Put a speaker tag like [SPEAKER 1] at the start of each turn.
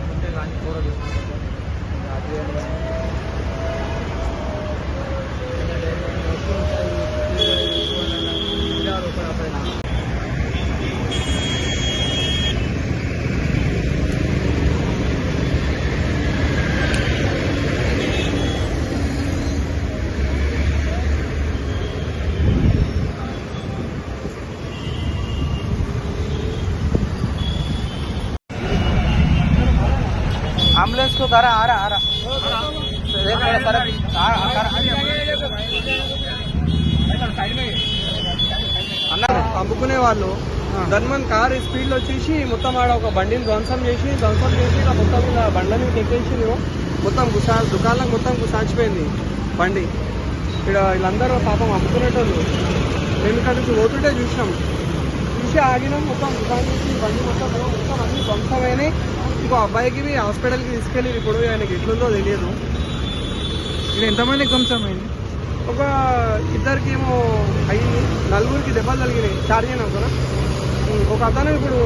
[SPEAKER 1] ముందే కానీ కూరలు एम्बुलेंस को करा आ रहा అమ్ముకునే వాళ్ళు ధన్మన్ కార్ స్పీడ్ లో వచ్చేసి మొత్తం ఆడ ఒక బండిని ధ్వంసం చేసి ఇలా మొత్తం ఇలా బండ్లని తెచ్చేసి మొత్తం దుకాణాలకు మొత్తం గుసాచిపోయింది బండి. ఇక్కడ వీళ్ళందరూ పాపం అమ్ముకునేటోళ్ళు మేము ఇక్కడ నుంచి పోతుంటే చూసి ఆగినాం. మొత్తం దుకాణం చేసి బండి మొత్తం అన్ని ధ్వంసమైనాయి. ఇంకో అబ్బాయికి హాస్పిటల్కి తీసుకెళ్ళి ఇప్పుడు ఆయనకి ఎట్లుందో తెలియదు.
[SPEAKER 2] ఇది ఎంతమందికి ధ్వంసమైంది?
[SPEAKER 1] ఒక ఇద్దరికి ఏమో అయ్యింది, 4 దెబ్బలు తగిలినాయి. చార్జ్ అయినా ఒక అతను ఇప్పుడు